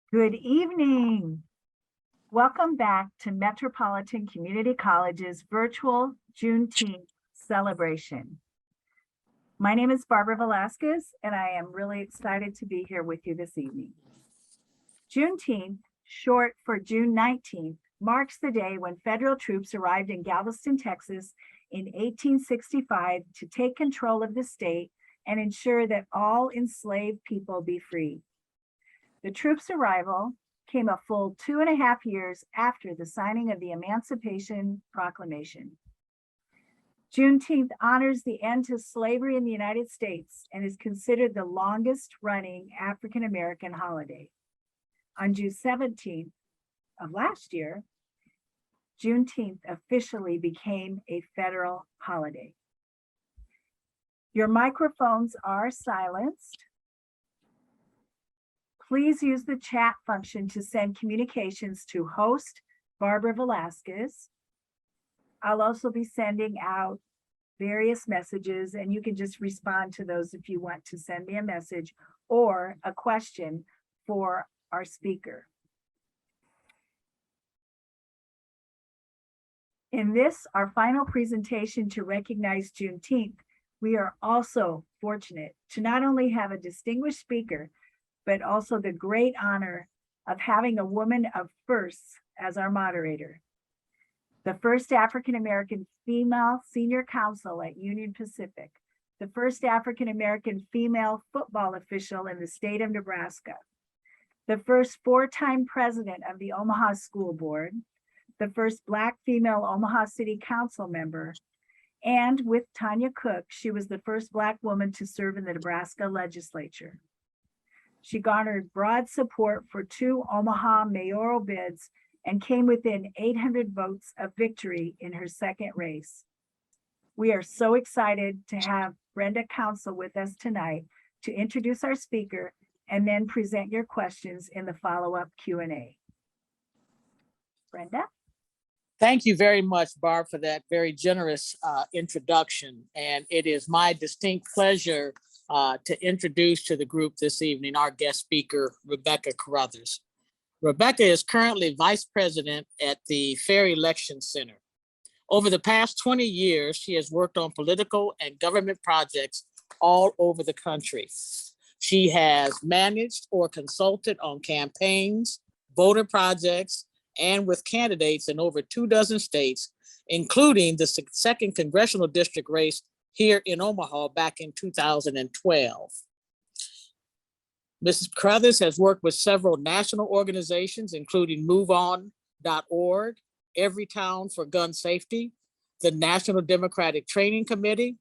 Good evening. Welcome back to Metropolitan Community College's virtual Juneteenth celebration. My name is Barbara Velasquez, and I am really excited to be here with you this evening. Juneteenth, short for June 19th, marks the day when federal troops arrived in Galveston, Texas in 1865 to take control of the state and ensure that all enslaved people be free. The troops' arrival came a full 2.5 years after the signing of the Emancipation Proclamation. Juneteenth honors the end to slavery in the United States and is considered the longest running African American holiday. On June 17th of last year, Juneteenth officially became a federal holiday. Your microphones are silenced. Please use the chat function to send communications to host Barbara Velasquez. I'll also be sending out various messages, and you can just respond to those if you want to send me a message or a question for our speaker. In this, our final presentation to recognize Juneteenth, we are also fortunate to not only have a distinguished speaker, but also the great honor of having a woman of firsts as our moderator. The first African-American female senior counsel at Union Pacific, the first African-American female football official in the state of Nebraska, the first 4-time president of the Omaha School Board, the first Black female Omaha City Council member, and with Tanya Cook, she was the first Black woman to serve in the Nebraska legislature. She garnered broad support for 2 Omaha mayoral bids and came within 800 votes of victory in her second race. We are so excited to have Brenda Council with us tonight to introduce our speaker and then present your questions in the follow-up Q&A. Brenda? Thank you very much, Barb, for that very generous introduction. And it is my distinct pleasure to introduce to the group this evening our guest speaker, Rebekah Caruthers. Rebekah is currently Vice President at the Fair Election Center. Over the past 20 years, she has worked on political and government projects all over the country. She has managed or consulted on campaigns, voter projects, and with candidates in over 24 states, including the 2nd Congressional District race here in Omaha back in 2012. Mrs. Caruthers has worked with several national organizations, including MoveOn.org, Everytown for Gun Safety, the National Democratic Training Committee,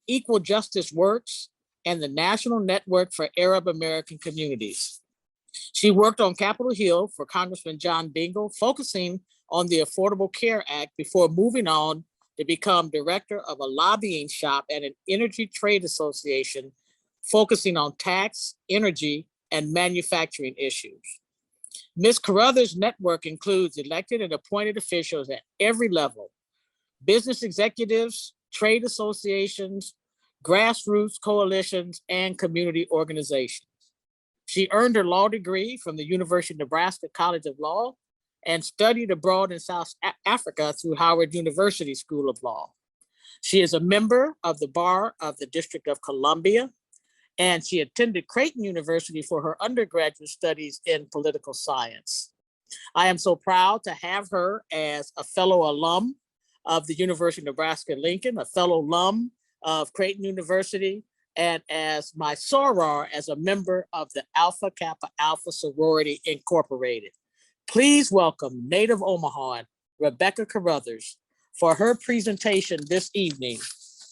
Equal Justice Works, and the National Network for Arab American Communities. She worked on Capitol Hill for Congressman John Dingell, focusing on the Affordable Care Act before moving on to become director of a lobbying shop at an energy trade association, focusing on tax, energy, and manufacturing issues. Ms. Caruthers' network includes elected and appointed officials at every level, business executives, trade associations, grassroots coalitions, and community organizations. She earned her law degree from the University of Nebraska College of Law and studied abroad in South Africa through Howard University School of Law. She is a member of the Bar of the District of Columbia, and she attended Creighton University for her undergraduate studies in political science. I am so proud to have her as a fellow alum of the University of Nebraska-Lincoln, a fellow alum of Creighton University, and as my soror as a member of the Alpha Kappa Alpha Sorority Incorporated. Please welcome native Omahan, Rebekah Caruthers, for her presentation this evening,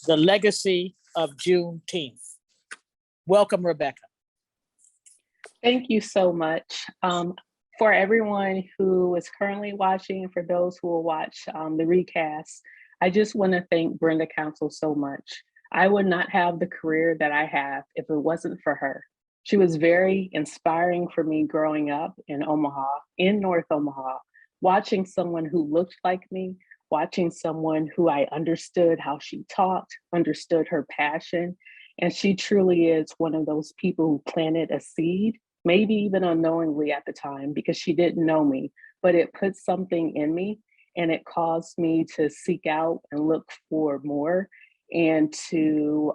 The Legacy of Juneteenth. Welcome, Rebekah. Thank you so much. For everyone who is currently watching and for those who will watch the recast, I just want to thank Brenda Council so much. I would not have the career that I have if it wasn't for her. She was very inspiring for me growing up in Omaha, in North Omaha, watching someone who looked like me, watching someone who I understood how she talked, understood her passion. And she truly is one of those people who planted a seed maybe even unknowingly at the time because she didn't know me, but it put something in me and it caused me to seek out and look for more and to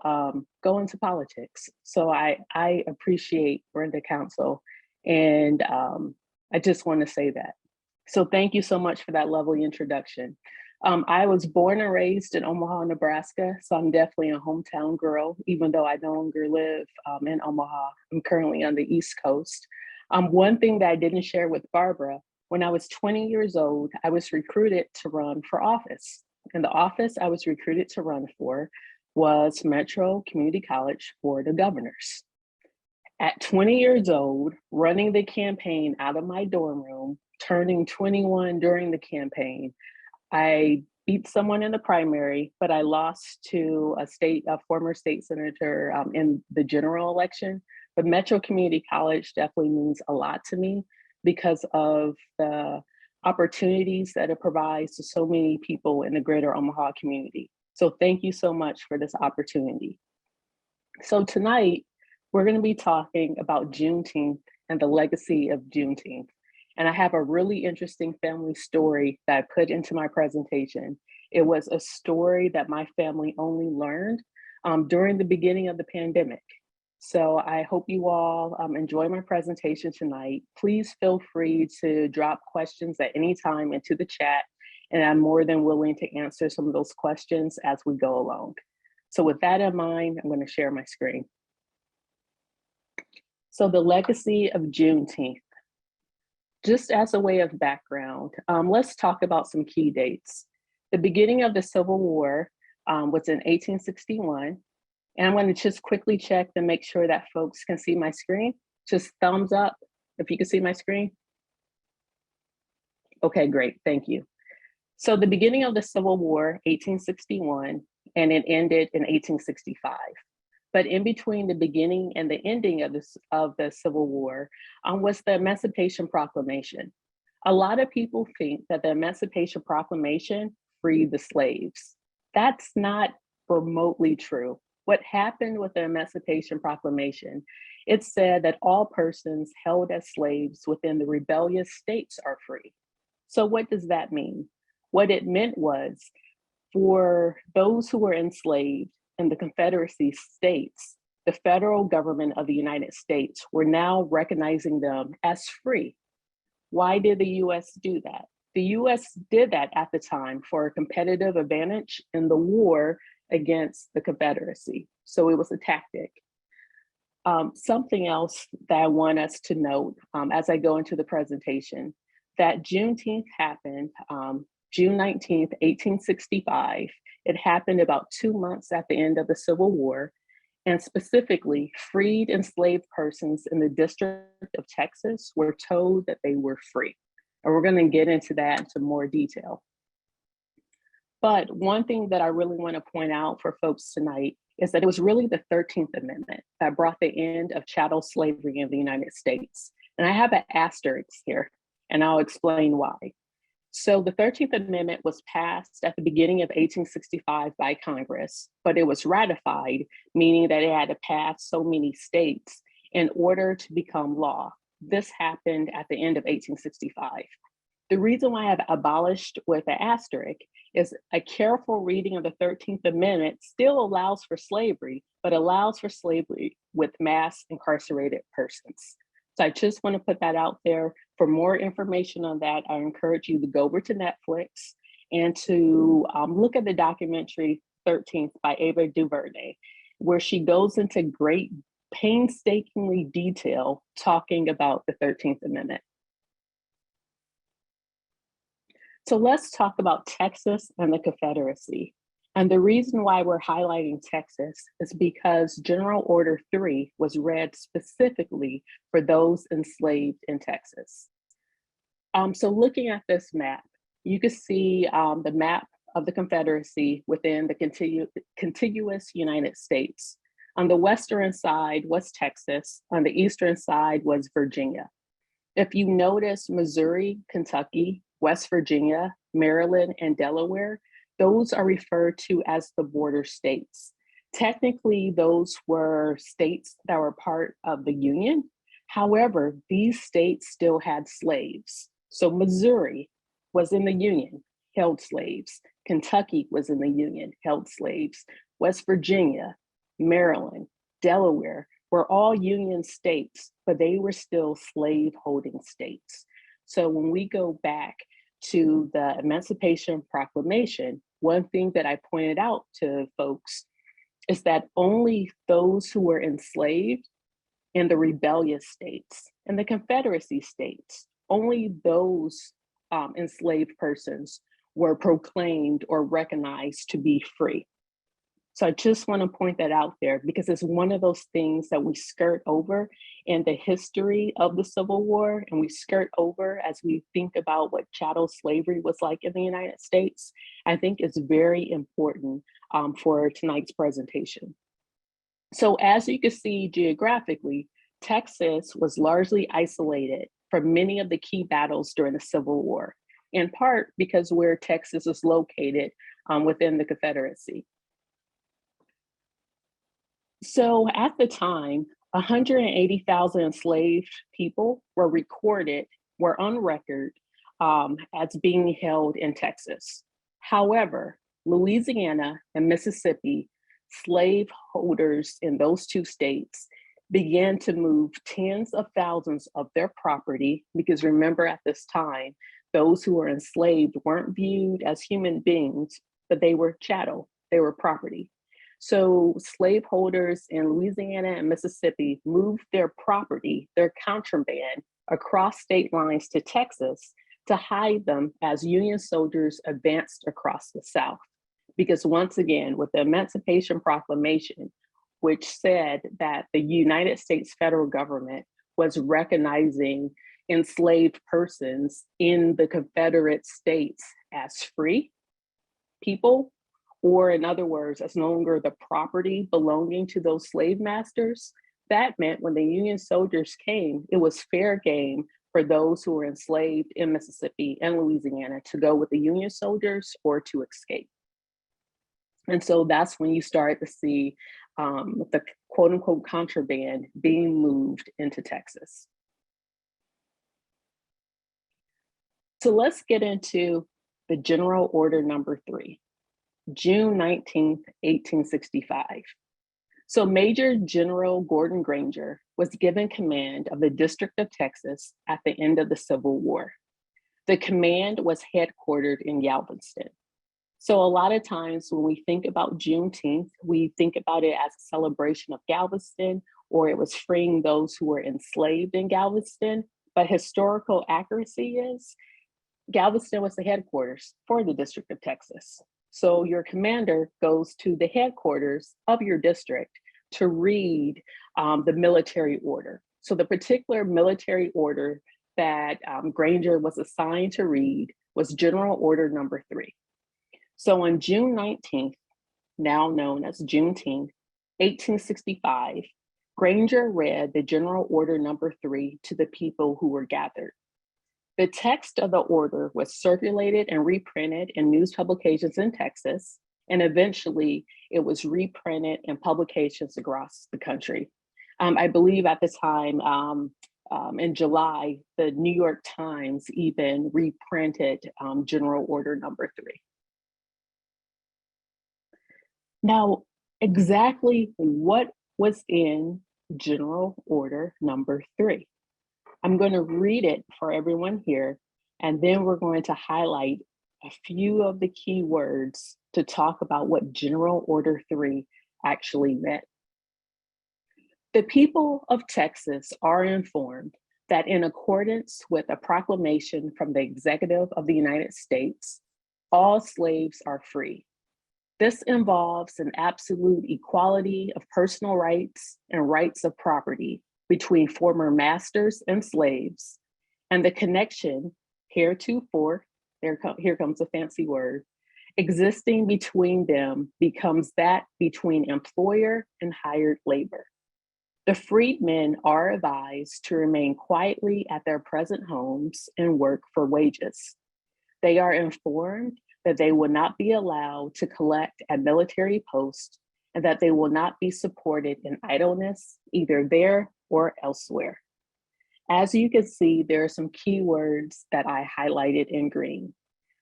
go into politics. So I appreciate Brenda Council, and I just want to say that. So thank you so much for that lovely introduction. I was born and raised in Omaha, Nebraska, so I'm definitely a hometown girl, even though I no longer live in Omaha. I'm currently on the East Coast. One thing that I didn't share with Barbara, when I was 20 years old, I was recruited to run for office. And the office I was recruited to run for was Metro Community College Board of Governors. At 20 years old, running the campaign out of my dorm room, turning 21 during the campaign, I beat someone in the primary, but I lost to a former state senator in the general election. But Metro Community College definitely means a lot to me because of the opportunities that it provides to so many people in the greater Omaha community. So thank you so much for this opportunity. So tonight, we're going to be talking about Juneteenth and the legacy of Juneteenth. And I have a really interesting family story that I put into my presentation. It was a story that my family only learned during the beginning of the pandemic. So I hope you all enjoy my presentation tonight. Please feel free to drop questions at any time into the chat, and I'm more than willing to answer some of those questions as we go along. So with that in mind, I'm going to share my screen. So the legacy of Juneteenth. Just as a way of background, let's talk about some key dates. The beginning of the Civil War was in 1861. And I'm going to just quickly check to make sure that folks can see my screen. Just thumbs up if you can see my screen. Okay, great, thank you. So the beginning of the Civil War, 1861, and it ended in 1865. But in between the beginning and the ending of the Civil War was the Emancipation Proclamation. A lot of people think that the Emancipation Proclamation freed the slaves. That's not remotely true. What happened with the Emancipation Proclamation, it said that all persons held as slaves within the rebellious states are free. So what does that mean? What it meant was for those who were enslaved in the Confederacy states, the federal government of the United States were now recognizing them as free. Why did the US do that? The US did that at the time for a competitive advantage in the war against the Confederacy. So it was a tactic. Something else that I want us to note as I go into the presentation, that Juneteenth happened June 19th, 1865. It happened about 2 months at the end of the Civil War, and specifically, freed enslaved persons in the District of Texas were told that they were free. And we're going to get into that in some more detail. But one thing that I really want to point out for folks tonight is that it was really the 13th Amendment that brought the end of chattel slavery in the United States. And I have an asterisk here, and I'll explain why. So the 13th Amendment was passed at the beginning of 1865 by Congress, but it was ratified, meaning that it had to pass so many states in order to become law. This happened at the end of 1865. The reason why I've abolished with an asterisk is a careful reading of the 13th Amendment still allows for slavery, but allows for slavery with mass incarcerated persons. So I just want to put that out there. For more information on that, I encourage you to go over to Netflix and to look at the documentary 13th by Ava DuVernay, where she goes into great painstakingly detail talking about the 13th Amendment. So let's talk about Texas and the Confederacy. And the reason why we're highlighting Texas is because General Order 3 was read specifically for those enslaved in Texas. So looking at this map, you can see the map of the Confederacy within the contiguous United States. On the western side was Texas, on the eastern side was Virginia. If you notice Missouri, Kentucky, West Virginia, Maryland, and Delaware, those are referred to as the border states. Technically, those were states that were part of the Union. However, these states still had slaves. So Missouri was in the Union, held slaves. Kentucky was in the Union, held slaves. West Virginia, Maryland, Delaware were all Union states, but they were still slave-holding states. So when we go back to the Emancipation Proclamation, one thing that I pointed out to folks is that only those who were enslaved in the rebellious states and the Confederacy states, only those enslaved persons were proclaimed or recognized to be free. So I just want to point that out there because it's one of those things that we skirt over in the history of the Civil War, and we skirt over as we think about what chattel slavery was like in the United States. I think it's very important for tonight's presentation. So as you can see geographically, Texas was largely isolated from many of the key battles during the Civil War, in part because where Texas is located within the Confederacy. So at the time, 180,000 enslaved people were recorded, were on record as being held in Texas. However, Louisiana and Mississippi slaveholders in those two states began to move tens of thousands of their property, because remember at this time, those who were enslaved weren't viewed as human beings, but they were chattel, they were property. So slaveholders in Louisiana and Mississippi moved their property, their contraband, across state lines to Texas to hide them as Union soldiers advanced across the South. Because once again, with the Emancipation Proclamation, which said that the United States federal government was recognizing enslaved persons in the Confederate states as free people, or in other words, as no longer the property belonging to those slave masters, that meant when the Union soldiers came, it was fair game for those who were enslaved in Mississippi and Louisiana to go with the Union soldiers or to escape. And so that's when you start to see the quote unquote contraband being moved into Texas. So let's get into the General Order Number 3. June 19th, 1865. So Major General Gordon Granger was given command of the District of Texas at the end of the Civil War. The command was headquartered in Galveston. So a lot of times when we think about Juneteenth, we think about it as a celebration of Galveston, or it was freeing those who were enslaved in Galveston. But historical accuracy is Galveston was the headquarters for the District of Texas. So your commander goes to the headquarters of your district to read the military order. So the particular military order that Granger was assigned to read was General Order Number 3. So on June 19th, now known as Juneteenth, 1865, Granger read the General Order Number 3 to the people who were gathered. The text of the order was circulated and reprinted in news publications in Texas, and eventually it was reprinted in publications across the country. I believe at the time, in July, the New York Times even reprinted General Order Number 3. Now, exactly what was in General Order Number 3? I'm going to read it for everyone here, and then we're going to highlight a few of the key words to talk about what General Order 3 actually meant. The people of Texas are informed that in accordance with a proclamation from the Executive of the United States, all slaves are free. This involves an absolute equality of personal rights and rights of property between former masters and slaves, and the connection heretofore, here comes a fancy word, existing between them becomes that between employer and hired labor. The freedmen are advised to remain quietly at their present homes and work for wages. They are informed that they will not be allowed to collect at military posts and that they will not be supported in idleness, either there or elsewhere. As you can see, there are some keywords that I highlighted in green.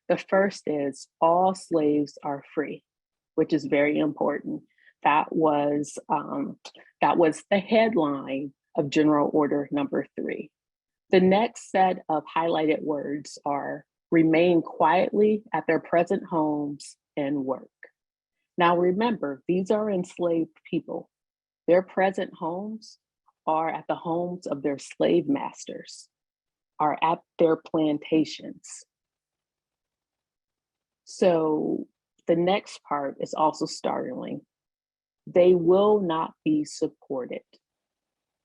The first is all slaves are free, which is very important. That was the headline of General Order number 3. The next set of highlighted words are remain quietly at their present homes and work. Now remember, these are enslaved people. Their present homes are at the homes of their slave masters, are at their plantations. So the next part is also startling. They will not be supported.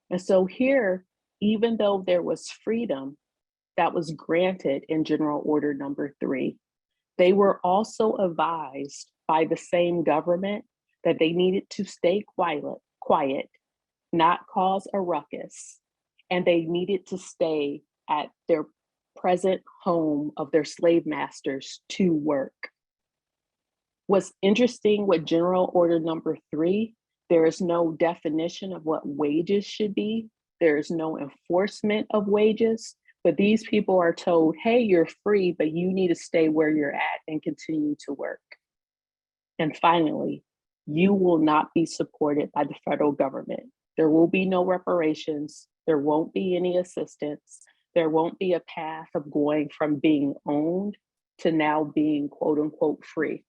And so here, even though there was freedom that was granted in General Order number 3, they were also advised by the same government that they needed to stay quiet, not cause a ruckus, and they needed to stay at their present home of their slave masters to work. What's interesting with General Order number 3, there is no definition of what wages should be. There is no enforcement of wages, but these people are told, hey, you're free, but you need to stay where you're at and continue to work. And finally, you will not be supported by the federal government. There will be no reparations. There won't be any assistance. There won't be a path of going from being owned to now being quote unquote free.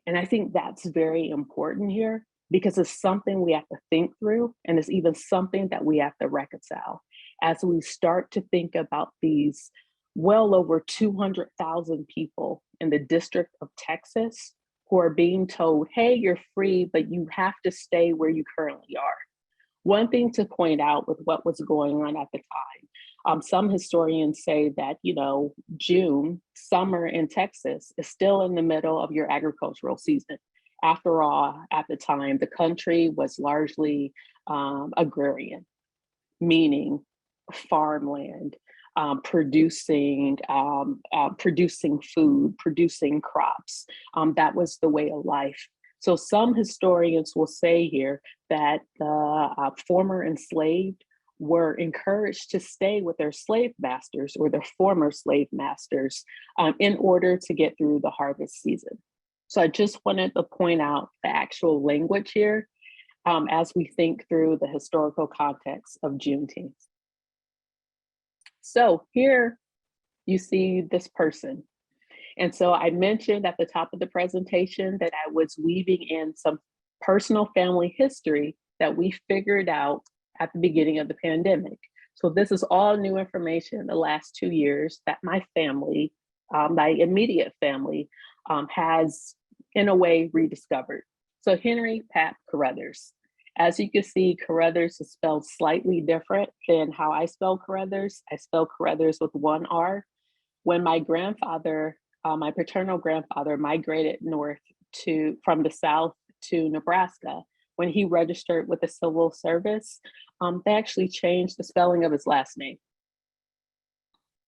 And I think that's very important here because it's something we have to think through, and it's even something that we have to reconcile as we start to think about these well over 200,000 people in the District of Texas who are being told, hey, you're free, but you have to stay where you currently are. One thing to point out with what was going on at the time, some historians say that, June, summer in Texas is still in the middle of your agricultural season. After all, at the time, the country was largely agrarian, meaning farmland, producing food, producing crops. That was the way of life. So some historians will say here that the former enslaved were encouraged to stay with their slave masters or their former slave masters in order to get through the harvest season. So I just wanted to point out the actual language here as we think through the historical context of Juneteenth. So here you see this person. And so I mentioned at the top of the presentation that I was weaving in some personal family history that we figured out at the beginning of the pandemic. So this is all new information the last 2 years that my family, my immediate family, has in a way rediscovered. So Henry Pap Caruthers. As you can see, Caruthers is spelled slightly different than how I spell Caruthers. I spell Caruthers with 1 R. When my grandfather, my paternal grandfather, migrated north from the South to Nebraska, when he registered with the Civil Service, they actually changed the spelling of his last name.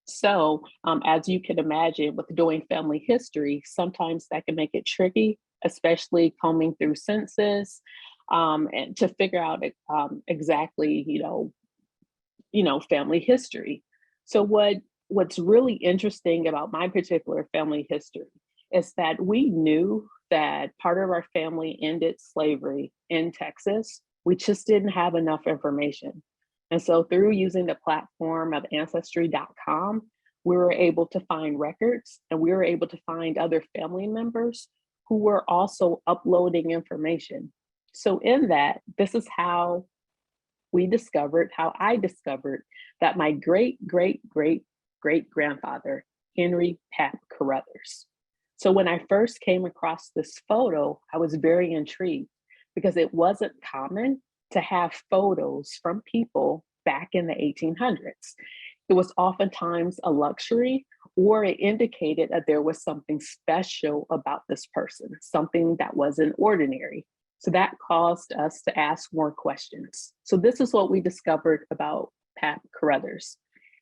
So as you can imagine, with doing family history, sometimes that can make it tricky, especially combing through census and to figure out exactly, family history. So what's really interesting about my particular family history is that we knew that part of our family ended slavery in Texas. We just didn't have enough information. And so through using the platform of ancestry.com, we were able to find records and we were able to find other family members who were also uploading information. So in that, this is how I discovered that my great-great-great-great-grandfather, Henry Pap Caruthers. So when I first came across this photo, I was very intrigued because it wasn't common to have photos from people back in the 1800s. It was oftentimes a luxury, or it indicated that there was something special about this person, something that wasn't ordinary. So that caused us to ask more questions. So this is what we discovered about Pap Caruthers.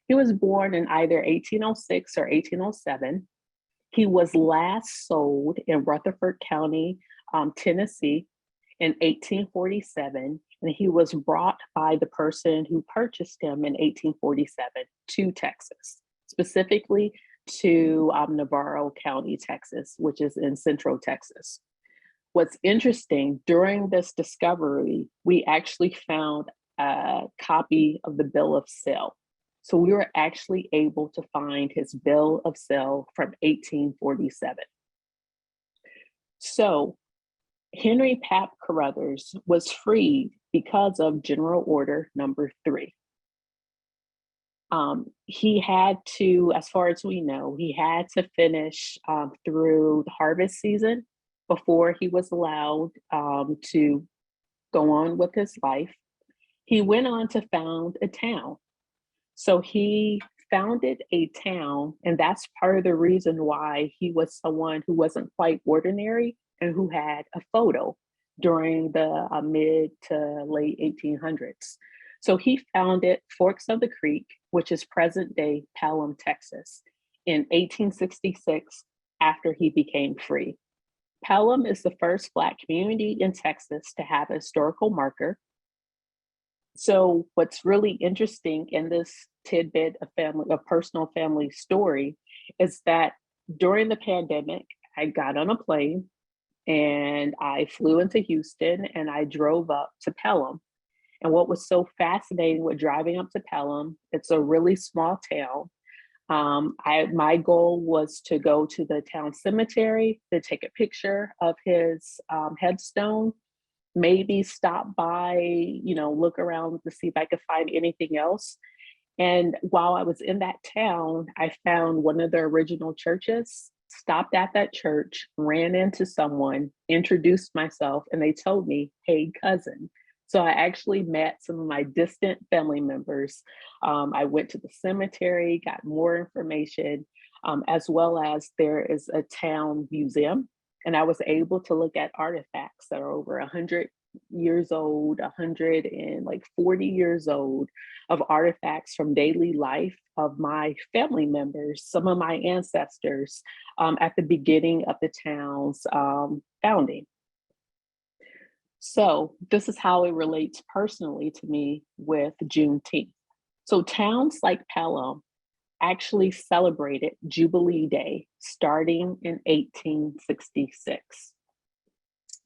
He was born in either 1806 or 1807. He was last sold in Rutherford County, Tennessee in 1847, and he was brought by by the person who purchased him in 1847 to Texas, specifically to Navarro County, Texas, which is in central Texas. What's interesting, during this discovery, we actually found a copy of the bill of sale. So we were actually able to find his bill of sale from 1847. So Henry Pap Caruthers was freed because of General Order Number 3. He had to, as far as we know, he had to finish through the harvest season before he was allowed to go on with his life. He went on to found a town. So he founded a town, and that's part of the reason why he was someone who wasn't quite ordinary and who had a photo during the mid to late 1800s. So he founded Forks of the Creek, which is present day Pelham, Texas, in 1866 after he became free. Pelham is the first Black community in Texas to have a historical marker. So what's really interesting in this tidbit of a personal family story is that during the pandemic, I got on a plane and I flew into Houston and I drove up to Pelham. And what was so fascinating with driving up to Pelham, it's a really small town. My goal was to go to the town cemetery to take a picture of his headstone, maybe stop by, look around to see if I could find anything else. And while I was in that town, I found one of the original churches, stopped at that church, ran into someone, introduced myself, and they told me, "Hey, cousin." So I actually met some of my distant family members. I went to the cemetery, got more information, as well as there is a town museum. And I was able to look at artifacts that are over 100 years old, 140 years old, of artifacts from daily life of my family members, some of my ancestors at the beginning of the town's founding. So this is how it relates personally to me with Juneteenth. So towns like Pelham actually celebrated Jubilee Day starting in 1866.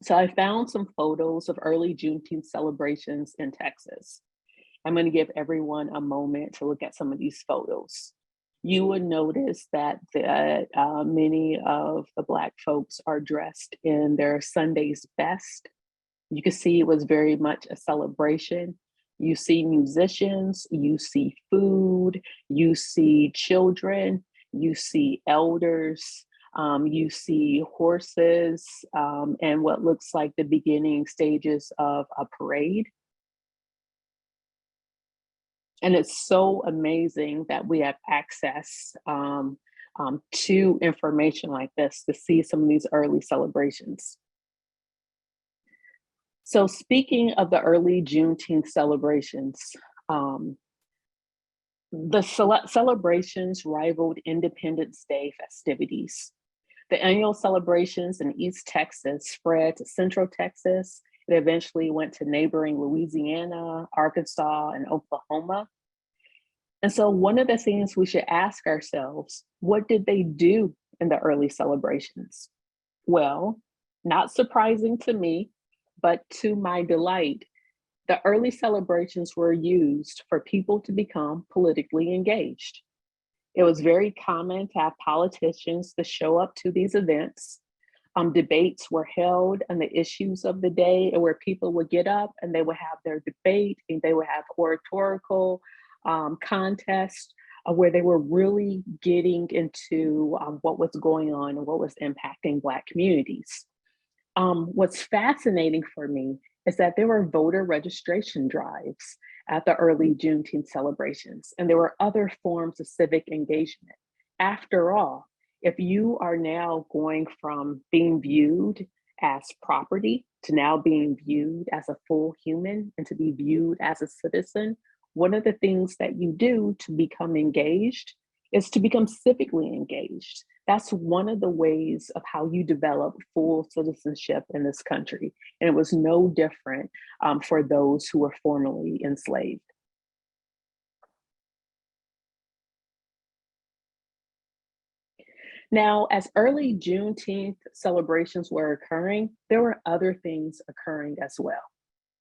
So I found some photos of early Juneteenth celebrations in Texas. I'm going to give everyone a moment to look at some of these photos. You would notice that many of the Black folks are dressed in their Sunday's best. You can see it was very much a celebration. You see musicians, you see food, you see children, you see elders, you see horses, and what looks like the beginning stages of a parade. And it's so amazing that we have access to information like this to see some of these early celebrations. So speaking of the early Juneteenth celebrations, the celebrations rivaled Independence Day festivities. The annual celebrations in East Texas spread to Central Texas. It eventually went to neighboring Louisiana, Arkansas, and Oklahoma. And so one of the things we should ask ourselves, what did they do in the early celebrations? Well, not surprising to me, but to my delight, the early celebrations were used for people to become politically engaged. It was very common to have politicians to show up to these events. Debates were held on the issues of the day, and where people would get up and they would have their debate, and they would have oratorical contests where they were really getting into what was going on and what was impacting Black communities. What's fascinating for me is that there were voter registration drives at the early Juneteenth celebrations, and there were other forms of civic engagement. After all, if you are now going from being viewed as property to now being viewed as a full human and to be viewed as a citizen, one of the things that you do to become engaged is to become civically engaged. That's one of the ways of how you develop full citizenship in this country. And it was no different for those who were formerly enslaved. Now, as early Juneteenth celebrations were occurring, there were other things occurring as well.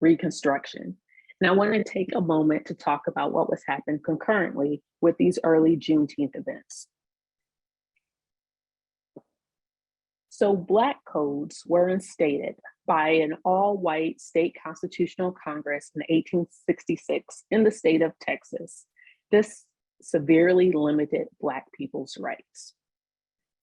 Reconstruction. And I want to take a moment to talk about what was happening concurrently with these early Juneteenth events. So Black codes were instated by an all-white state constitutional Congress in 1866 in the state of Texas. This severely limited Black people's rights.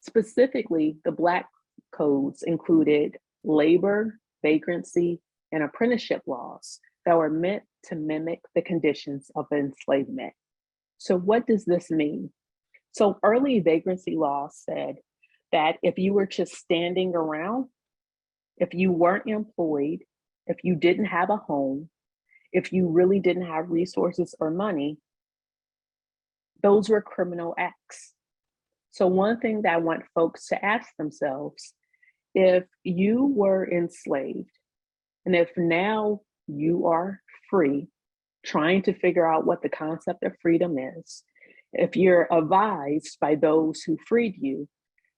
Specifically, the Black codes included labor, vagrancy, and apprenticeship laws that were meant to mimic the conditions of enslavement. So what does this mean? So early vagrancy laws said that if you were just standing around, if you weren't employed, if you didn't have a home, if you really didn't have resources or money, those were criminal acts. So one thing that I want folks to ask themselves, if you were enslaved, and if now you are free, trying to figure out what the concept of freedom is, if you're advised by those who freed you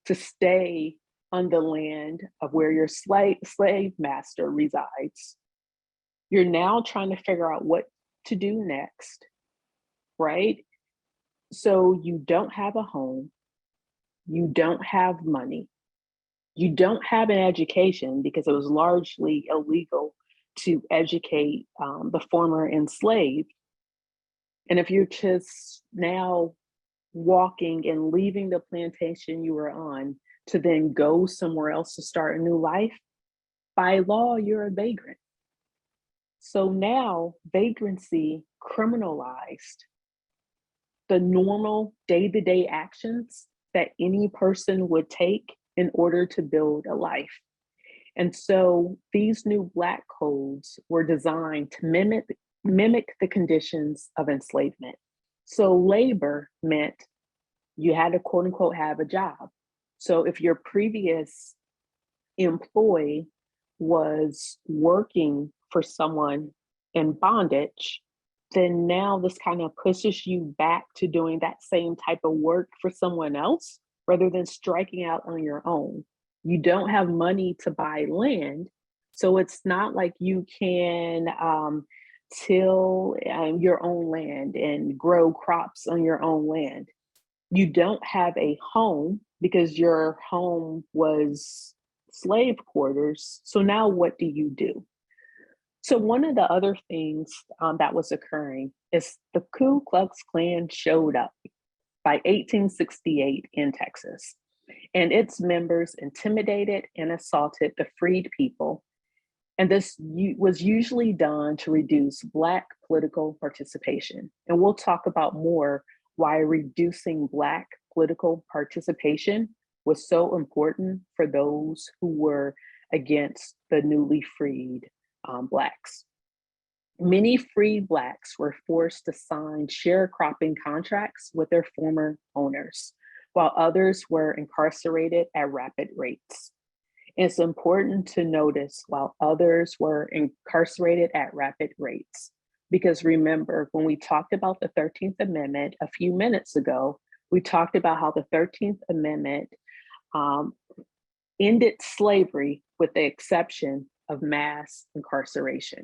to stay on the land of where your slave master resides, you're now trying to figure out what to do next, right? So you don't have a home, you don't have money, you don't have an education because it was largely illegal to educate the former enslaved. And if you're just now walking and leaving the plantation you were on to then go somewhere else to start a new life, by law, you're a vagrant. So now vagrancy criminalized the normal day-to-day actions that any person would take in order to build a life. And so these new Black codes were designed to mimic the conditions of enslavement. So labor meant you had to quote unquote have a job. So if your previous employee was working for someone in bondage, then now this kind of pushes you back to doing that same type of work for someone else rather than striking out on your own. You don't have money to buy land, so it's not like you can till your own land and grow crops on your own land. You don't have a home because your home was slave quarters. So now what do you do? So one of the other things that was occurring is the Ku Klux Klan showed up by 1868 in Texas, and its members intimidated and assaulted the freed people. And this was usually done to reduce Black political participation. And we'll talk about more why reducing Black political participation was so important for those who were against the newly freed Blacks. Many freed Blacks were forced to sign sharecropping contracts with their former owners, while others were incarcerated at rapid rates. It's important to notice while others were incarcerated at rapid rates, because remember, when we talked about the 13th Amendment a few minutes ago, we talked about how the 13th Amendment ended slavery with the exception of mass incarceration.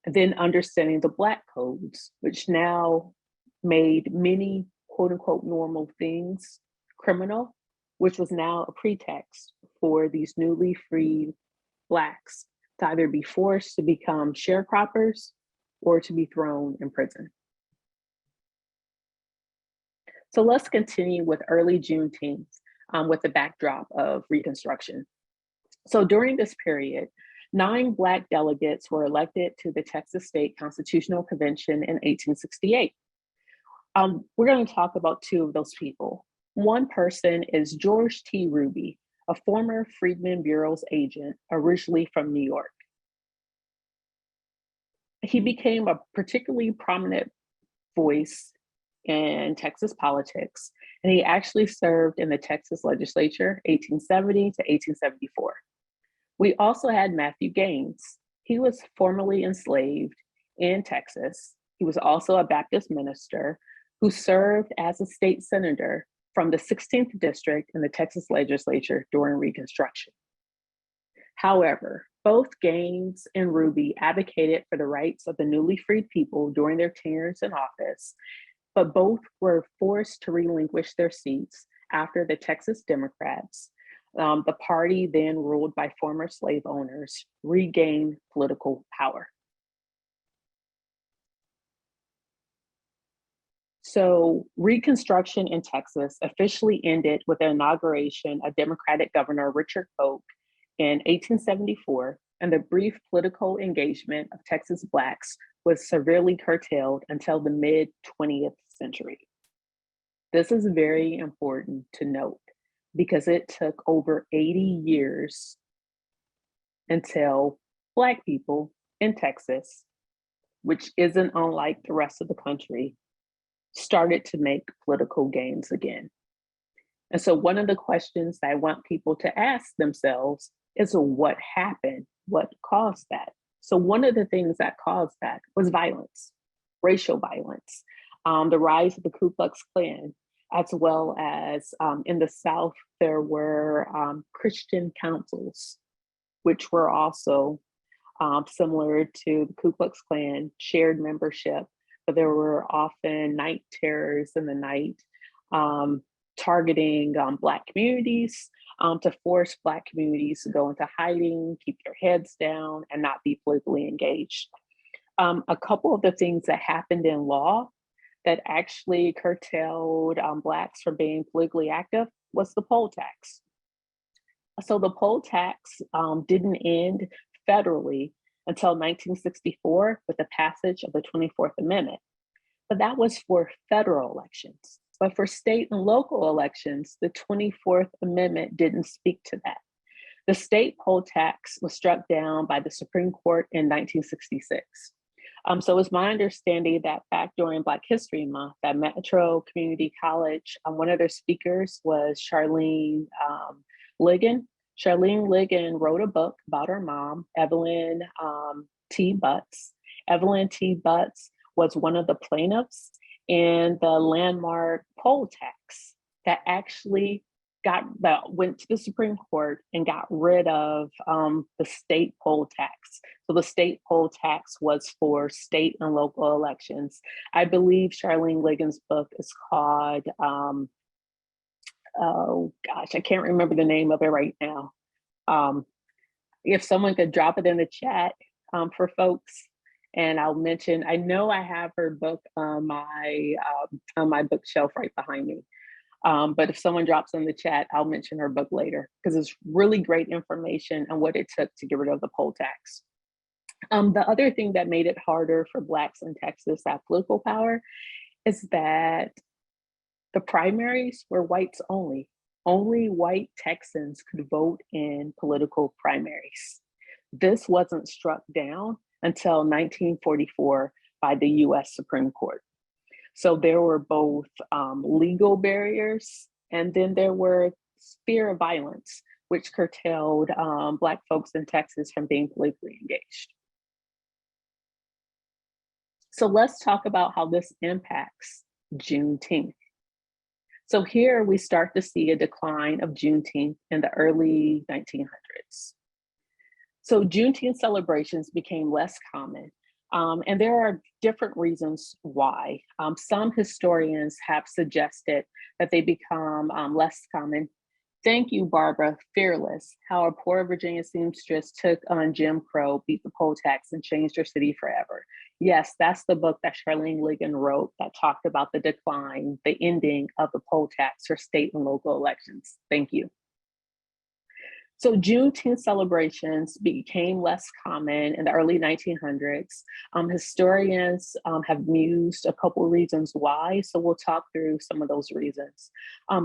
And then understanding the Black codes, which now made many quote unquote normal things criminal, which was now a pretext for these newly freed Blacks to either be forced to become sharecroppers or to be thrown in prison. So let's continue with early Juneteenth with the backdrop of Reconstruction. So during this period, 9 Black delegates were elected to the Texas State Constitutional Convention in 1868. We're going to talk about 2 of those people. One person is George T. Ruby, a former Freedmen Bureau's agent, originally from New York. He became a particularly prominent voice in Texas politics and he actually served in the Texas legislature 1870 to 1874. We also had Matthew Gaines. He was formerly enslaved in Texas. He was also a Baptist minister who served as a state senator from the 16th district in the Texas legislature during Reconstruction. However, both Gaines and Ruby advocated for the rights of the newly freed people during their tenures in office, but both were forced to relinquish their seats after the Texas Democrats, the party then ruled by former slave owners, regained political power. So Reconstruction in Texas officially ended with the inauguration of Democratic Governor Richard Polk in 1874, and the brief political engagement of Texas Blacks was severely curtailed until the mid-20th century. This is very important to note because it took over 80 years until Black people in Texas, which isn't unlike the rest of the country, started to make political gains again. And so one of the questions I want people to ask themselves is, what happened? What caused that? So one of the things that caused that was violence, racial violence, the rise of the Ku Klux Klan, as well as in the South, there were Christian councils, which were also similar to the Ku Klux Klan, shared membership, but there were often night terrors in the night, targeting Black communities to force Black communities to go into hiding, keep their heads down, and not be politically engaged. A couple of the things that happened in law that actually curtailed Blacks from being politically active was the poll tax. So the poll tax didn't end federally until 1964 with the passage of the 24th Amendment. But that was for federal elections. But for state and local elections, the 24th Amendment didn't speak to that. The state poll tax was struck down by the Supreme Court in 1966. So it's my understanding that back during Black History Month at Metro Community College, one of their speakers was Charlene Ligon. Charlene Ligon wrote a book about her mom, Evelyn T. Butts. Evelyn T. Butts was one of the plaintiffs in the landmark poll tax that actually went to the Supreme Court and got rid of the state poll tax. So the state poll tax was for state and local elections. I believe Charlene Ligon's book is called, oh gosh, I can't remember the name of it right now. If someone could drop it in the chat for folks, and I'll mention, I know I have her book on my bookshelf right behind me. But if someone drops in the chat, I'll mention her book later because it's really great information on what it took to get rid of the poll tax. The other thing that made it harder for Blacks in Texas to have political power is that the primaries were whites only. Only white Texans could vote in political primaries. This wasn't struck down until 1944 by the US Supreme Court. So there were both legal barriers, and then there were fear of violence, which curtailed Black folks in Texas from being politically engaged. So let's talk about how this impacts Juneteenth. So here we start to see a decline of Juneteenth in the early 1900s. So Juneteenth celebrations became less common. And there are different reasons why. Some historians have suggested that they become less common. Thank you, Barbara. Fearless, how a poor Virginia seamstress took on Jim Crow, beat the poll tax, and changed her city forever. Yes, that's the book that Charlene Ligon wrote that talked about the decline, the ending of the poll tax for state and local elections. Thank you. So Juneteenth celebrations became less common in the early 1900s. Historians have mused a couple of reasons why, so we'll talk through some of those reasons.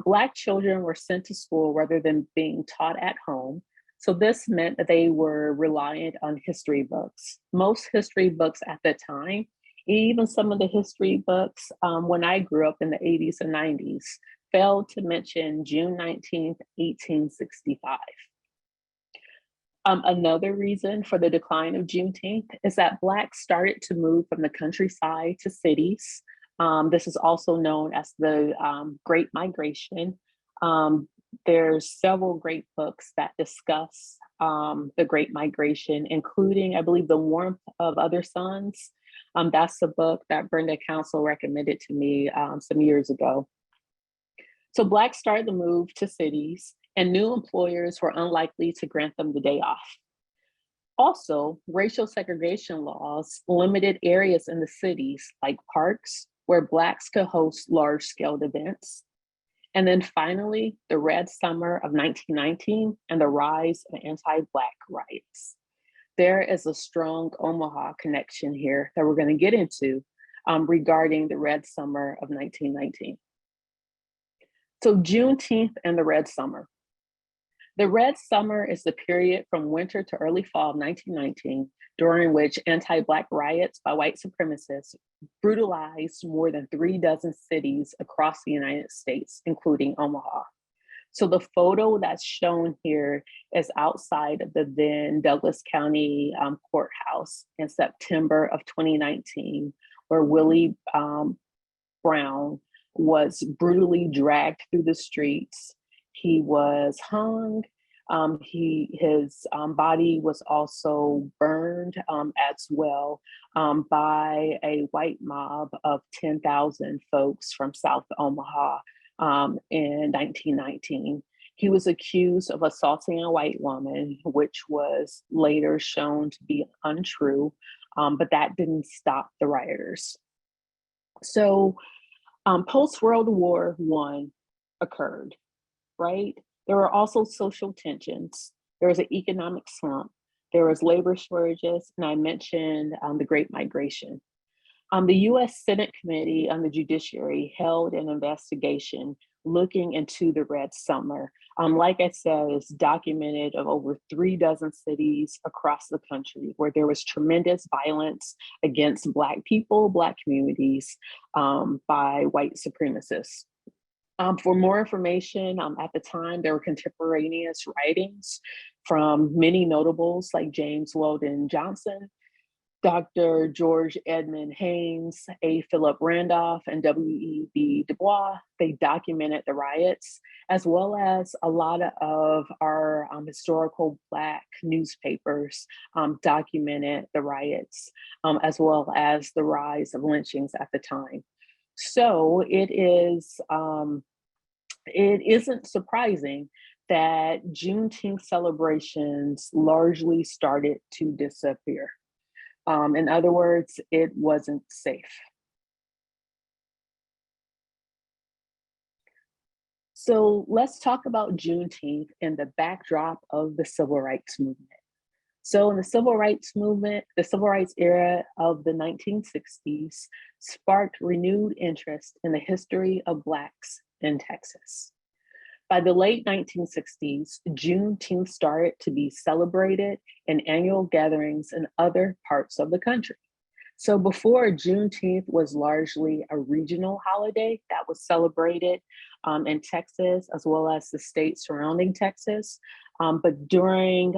Black children were sent to school rather than being taught at home. So this meant that they were reliant on history books. Most history books at the time, even some of the history books when I grew up in the 80s and 90s, failed to mention June 19th, 1865. Another reason for the decline of Juneteenth is that Blacks started to move from the countryside to cities. This is also known as the Great Migration. There's several great books that discuss the Great Migration, including, I believe, The Warmth of Other Suns. That's a book that Brenda Council recommended to me some years ago. So Blacks started to move to cities, and new employers were unlikely to grant them the day off. Also, racial segregation laws limited areas in the cities, like parks, where Blacks could host large-scale events. And then finally, the Red Summer of 1919 and the rise of anti-Black riots. There is a strong Omaha connection here that we're going to get into regarding the Red Summer of 1919. So Juneteenth and the Red Summer. The Red Summer is the period from winter to early fall of 1919, during which anti-Black riots by white supremacists brutalized more than 36 cities across the United States, including Omaha. So the photo that's shown here is outside of the then Douglas County courthouse in September of 2019, where Willie Brown was brutally dragged through the streets. He was hung. His body was also burned as well by a white mob of 10,000 folks from South Omaha in 1919. He was accused of assaulting a white woman, which was later shown to be untrue, but that didn't stop the rioters. So post-World War I occurred, right? There were also social tensions. There was an economic slump. There was labor shortages, and I mentioned the Great Migration. The US Senate Committee on the Judiciary held an investigation looking into the Red Summer. Like I said, it's documented of over 36 cities across the country where there was tremendous violence against Black people, Black communities by white supremacists. For more information, at the time, there were contemporaneous writings from many notables like James Weldon Johnson, Dr. George Edmund Haynes, A. Philip Randolph, and W.E.B. Du Bois. They documented the riots, as well as a lot of our historical Black newspapers documented the riots, as well as the rise of lynchings at the time. So it isn't surprising that Juneteenth celebrations largely started to disappear. In other words, it wasn't safe. So let's talk about Juneteenth in the backdrop of the Civil Rights Movement. So in the Civil Rights Movement, the Civil Rights era of the 1960s sparked renewed interest in the history of Blacks in Texas. By the late 1960s, Juneteenth started to be celebrated in annual gatherings in other parts of the country. So before, Juneteenth was largely a regional holiday that was celebrated in Texas, as well as the states surrounding Texas. But during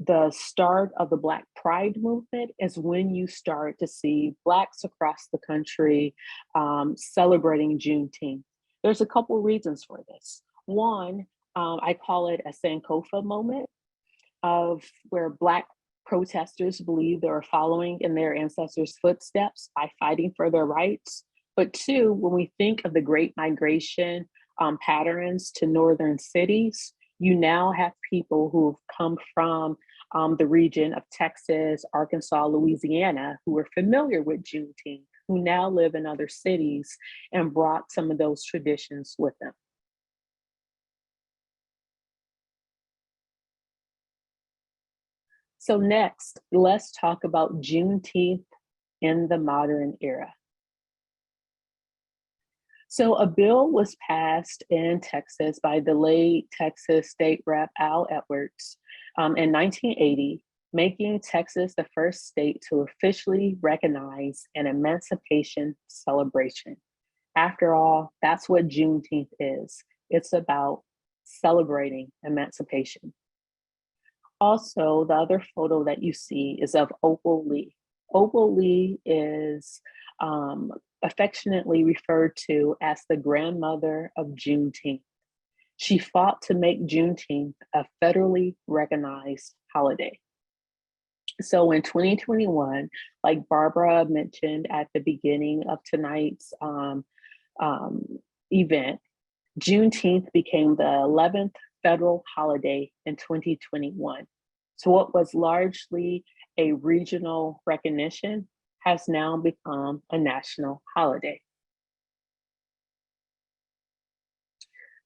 the start of the Black Pride movement is when you start to see Blacks across the country celebrating Juneteenth. There's a couple reasons for this. One, I call it a Sankofa moment of where Black protesters believe they were following in their ancestors' footsteps by fighting for their rights. But two, when we think of the Great Migration patterns to northern cities, you now have people who've come from the region of Texas, Arkansas, Louisiana, who are familiar with Juneteenth, who now live in other cities and brought some of those traditions with them. So next, let's talk about Juneteenth in the modern era. So a bill was passed in Texas by the late Texas State Rep Al Edwards in 1980, making Texas the first state to officially recognize an emancipation celebration. After all, that's what Juneteenth is. It's about celebrating emancipation. Also, the other photo that you see is of Opal Lee. Opal Lee is affectionately referred to as the grandmother of Juneteenth. She fought to make Juneteenth a federally recognized holiday. So in 2021, like Barbara mentioned at the beginning of tonight's event, Juneteenth became the 11th federal holiday in 2021. So what was largely a regional recognition has now become a national holiday.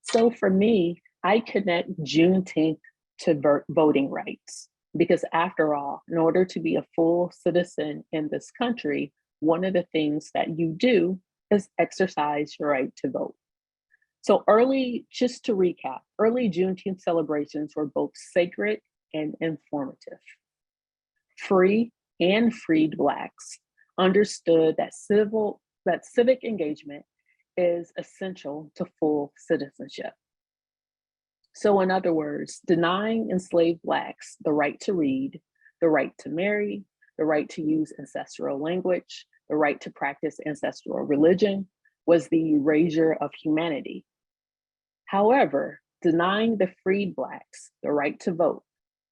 So for me, I connect Juneteenth to voting rights, because after all, in order to be a full citizen in this country, one of the things that you do is exercise your right to vote. So just to recap, early Juneteenth celebrations were both sacred and informative. Free and freed Blacks understood that civic engagement is essential to full citizenship. So in other words, denying enslaved Blacks the right to read, the right to marry, the right to use ancestral language, the right to practice ancestral religion was the erasure of humanity. However, denying the freed Blacks the right to vote,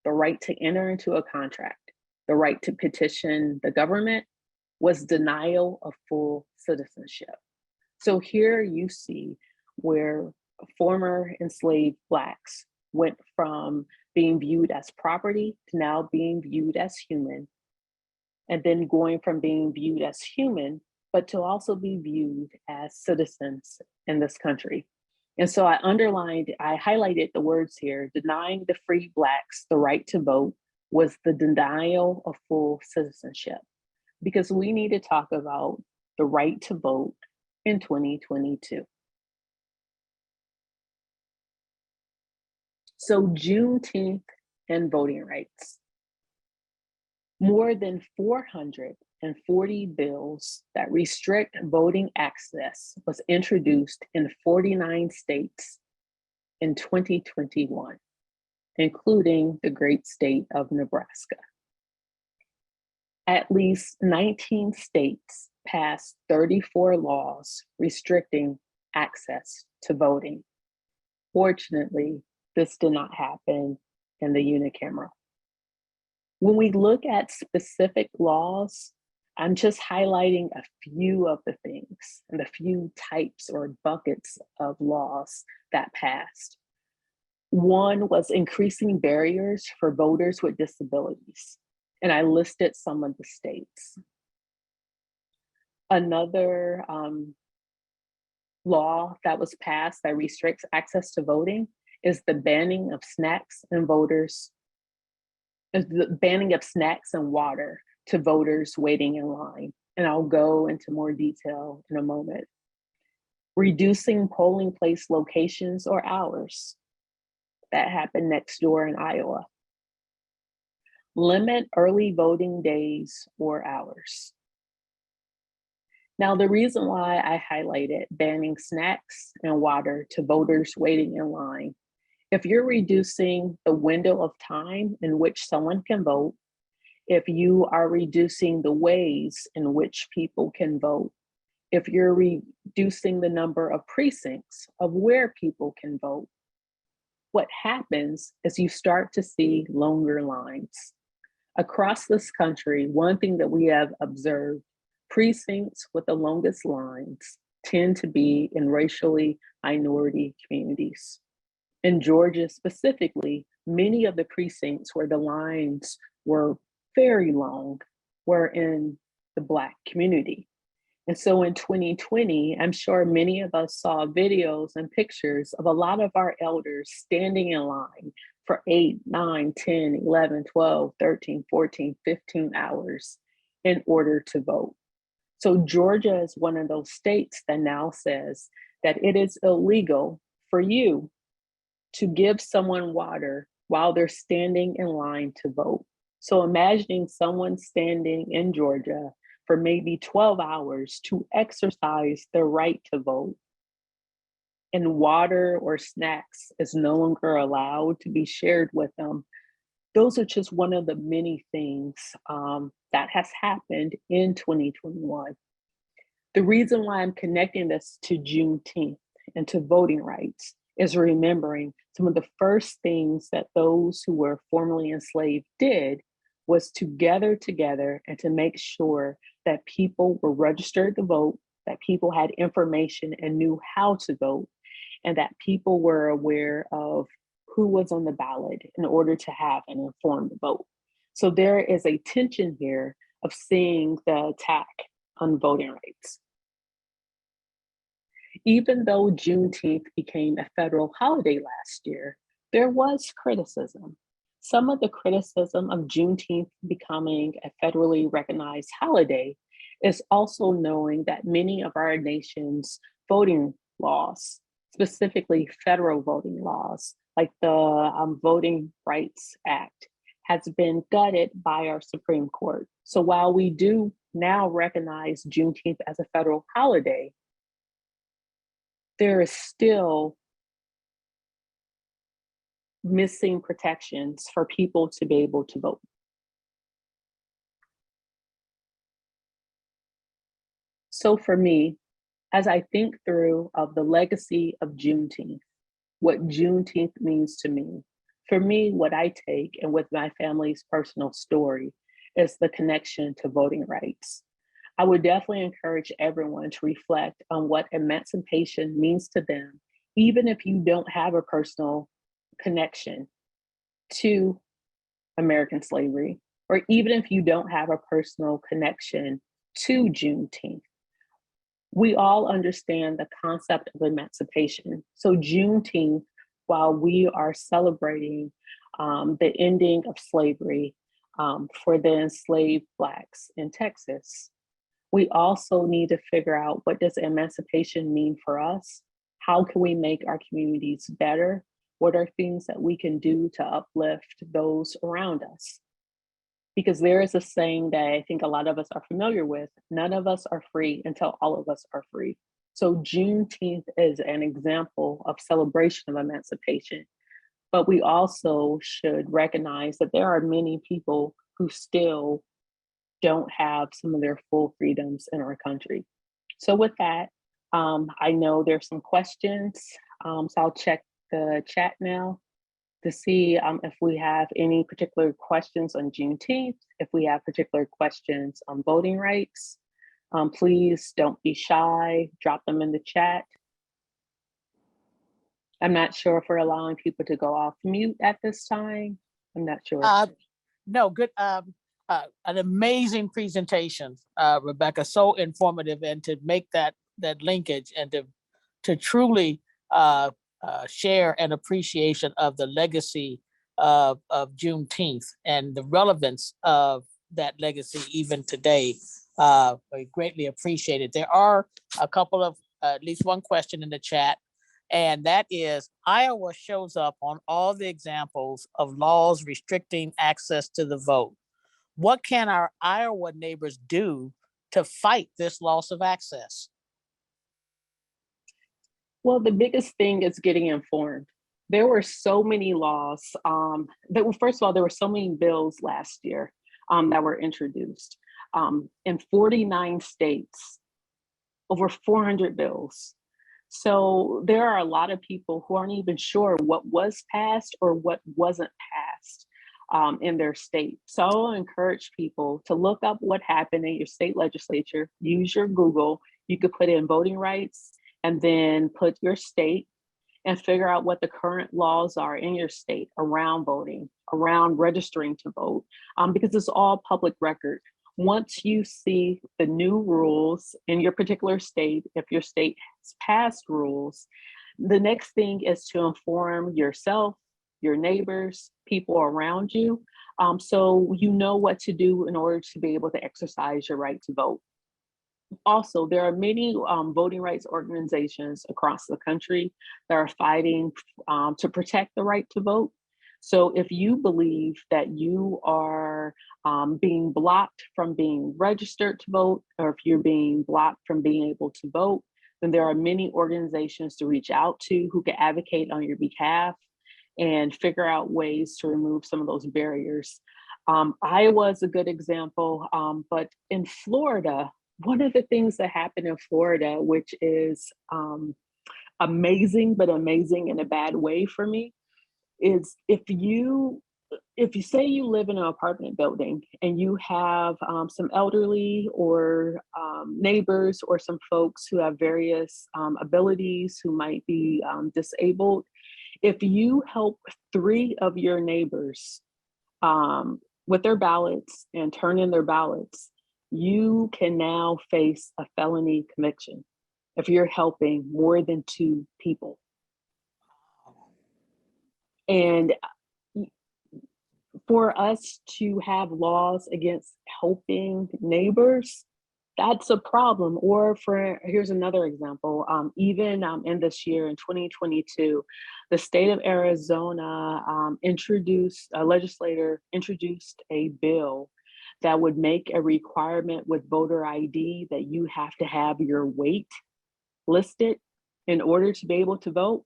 the right to enter into a contract, the right to petition the government was denial of full citizenship. So here you see where former enslaved Blacks went from being viewed as property to now being viewed as human, and then going from being viewed as human, but to also be viewed as citizens in this country. And so I highlighted the words here: denying the free Blacks the right to vote was the denial of full citizenship, because we need to talk about the right to vote in 2022. So Juneteenth and voting rights. More than 440 bills that restrict voting access was introduced in 49 states in 2021, including the great state of Nebraska. At least 19 states passed 34 laws restricting access to voting. Fortunately, this did not happen in the unicameral. When we look at specific laws, I'm just highlighting a few of the things and a few types or buckets of laws that passed. One was increasing barriers for voters with disabilities, and I listed some of the states. Another law that was passed that restricts access to voting is the banning of snacks and water to voters waiting in line. And I'll go into more detail in a moment. Reducing polling place locations or hours. That happened next door in Iowa. Limit early voting days or hours. Now, the reason why I highlighted banning snacks and water to voters waiting in line, if you're reducing the window of time in which someone can vote, if you are reducing the ways in which people can vote, if you're reducing the number of precincts of where people can vote, what happens is you start to see longer lines. Across this country, one thing that we have observed, precincts with the longest lines tend to be in racially minority communities. In Georgia specifically, many of the precincts where the lines were very long were in the Black community. And so in 2020, I'm sure many of us saw videos and pictures of a lot of our elders standing in line for 8, 9, 10, 11, 12, 13, 14, 15 hours in order to vote. So Georgia is one of those states that now says that it is illegal for you to give someone water while they're standing in line to vote. So imagining someone standing in Georgia for maybe 12 hours to exercise their right to vote, and water or snacks is no longer allowed to be shared with them. Those are just one of the many things that has happened in 2021. The reason why I'm connecting this to Juneteenth and to voting rights is remembering some of the first things that those who were formerly enslaved did was to gather together and to make sure that people were registered to vote, that people had information and knew how to vote, and that people were aware of who was on the ballot in order to have an informed vote. So there is a tension here of seeing the attack on voting rights. Even though Juneteenth became a federal holiday last year, there was criticism. Some of the criticism of Juneteenth becoming a federally recognized holiday is also knowing that many of our nation's voting laws, specifically federal voting laws, like the Voting Rights Act, has been gutted by our Supreme Court. So while we do now recognize Juneteenth as a federal holiday, there is still missing protections for people to be able to vote. So for me, as I think through of the legacy of Juneteenth, what Juneteenth means to me, for me, what I take and with my family's personal story is the connection to voting rights. I would definitely encourage everyone to reflect on what emancipation means to them, even if you don't have a personal connection to American slavery, or even if you don't have a personal connection to Juneteenth. We all understand the concept of emancipation. So Juneteenth, while we are celebrating the ending of slavery for the enslaved Blacks in Texas, we also need to figure out, what does emancipation mean for us? How can we make our communities better? What are things that we can do to uplift those around us? Because there is a saying that I think a lot of us are familiar with: none of us are free until all of us are free. So Juneteenth is an example of celebration of emancipation, but we also should recognize that there are many people who still don't have some of their full freedoms in our country. So with that, I know there's some questions, so I'll check the chat now to see if we have any particular questions on Juneteenth, if we have particular questions on voting rights. Please don't be shy, drop them in the chat. I'm not sure if we're allowing people to go off mute at this time. I'm not sure. No, good. An amazing presentation, Rebecca. So informative, and to make that linkage and to truly share an appreciation of the legacy of Juneteenth and the relevance of that legacy even today. We greatly appreciate it. There are a couple of, at least one question in the chat, and that is, Iowa shows up on all the examples of laws restricting access to the vote. What can our Iowa neighbors do to fight this loss of access? Well, the biggest thing is getting informed. There were so many laws. First of all, there were so many bills last year that were introduced. In 49 states, over 400 bills. So there are a lot of people who aren't even sure what was passed or what wasn't passed in their state. So I'll encourage people to look up what happened in your state legislature, use your Google. You could put in voting rights and then put your state and figure out what the current laws are in your state around voting, around registering to vote, because it's all public record. Once you see the new rules in your particular state, if your state has passed rules, the next thing is to inform yourself, your neighbors, people around you, so you know what to do in order to be able to exercise your right to vote. Also, there are many voting rights organizations across the country that are fighting to protect the right to vote. So if you believe that you are being blocked from being registered to vote, or if you're being blocked from being able to vote, then there are many organizations to reach out to who can advocate on your behalf and figure out ways to remove some of those barriers. Iowa is a good example, but in Florida, one of the things that happened in Florida, which is amazing, but amazing in a bad way for me, is if you say you live in an apartment building and you have some elderly or neighbors or some folks who have various abilities who might be disabled, if you help 3 of your neighbors with their ballots and turn in their ballots, you can now face a felony conviction if you're helping more than 2 people. And for us to have laws against helping neighbors, that's a problem. Or here's another example, even in this year in 2022, the state of Arizona a legislator introduced a bill that would make a requirement with voter ID that you have to have your weight listed in order to be able to vote.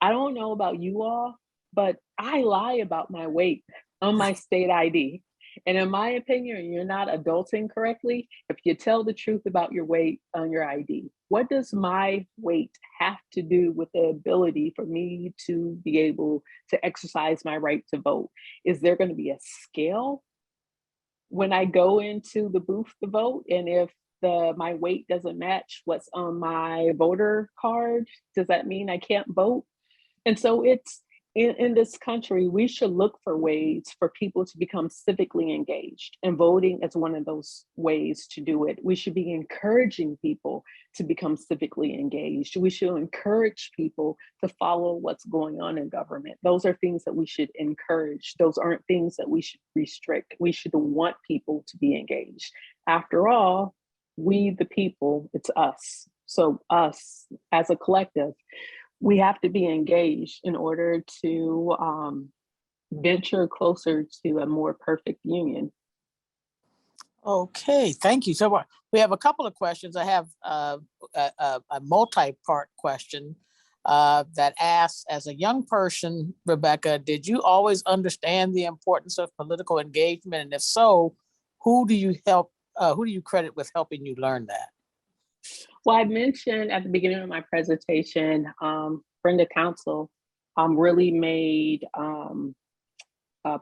I don't know about you all, but I lie about my weight on my state ID. And in my opinion, you're not adulting correctly if you tell the truth about your weight on your ID. What does my weight have to do with the ability for me to be able to exercise my right to vote? Is there going to be a scale when I go into the booth to vote? And if my weight doesn't match what's on my voter card, does that mean I can't vote? And so it's in this country, we should look for ways for people to become civically engaged, and voting is one of those ways to do it. We should be encouraging people to become civically engaged. We should encourage people to follow what's going on in government. Those are things that we should encourage. Those aren't things that we should restrict. We should want people to be engaged. After all, we the people, it's us. So us as a collective, we have to be engaged in order to venture closer to a more perfect union. Okay, thank you. So we have a couple of questions. I have a multi-part question that asks, as a young person, Rebekah, did you always understand the importance of political engagement? And if so, who do you credit with helping you learn that? Well, I mentioned at the beginning of my presentation, Brenda Council really made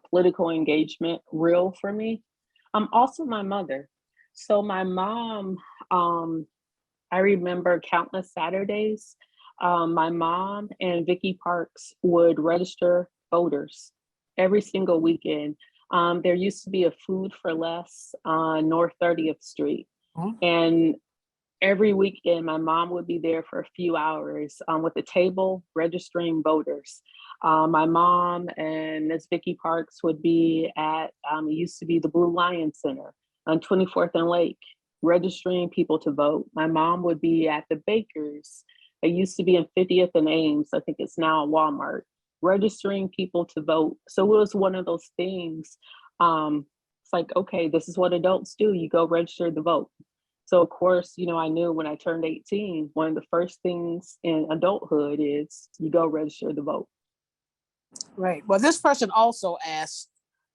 political engagement real for me. Also my mother. So my mom, I remember countless Saturdays, my mom and Vicki Parks would register voters every single weekend. There used to be a Food for Less on North 30th Street. And every weekend, my mom would be there for a few hours with a table registering voters. My mom and Ms. Vicki Parks would be at, it used to be the Blue Lion Center on 24th and Lake, registering people to vote. My mom would be at the Bakers. It used to be in 50th and Ames. I think it's now Walmart, registering people to vote. So it was one of those things. It's like, okay, this is what adults do. You go register to vote. So of course, I knew when I turned 18, one of the first things in adulthood is you go register to vote. Right. Well, this person also asked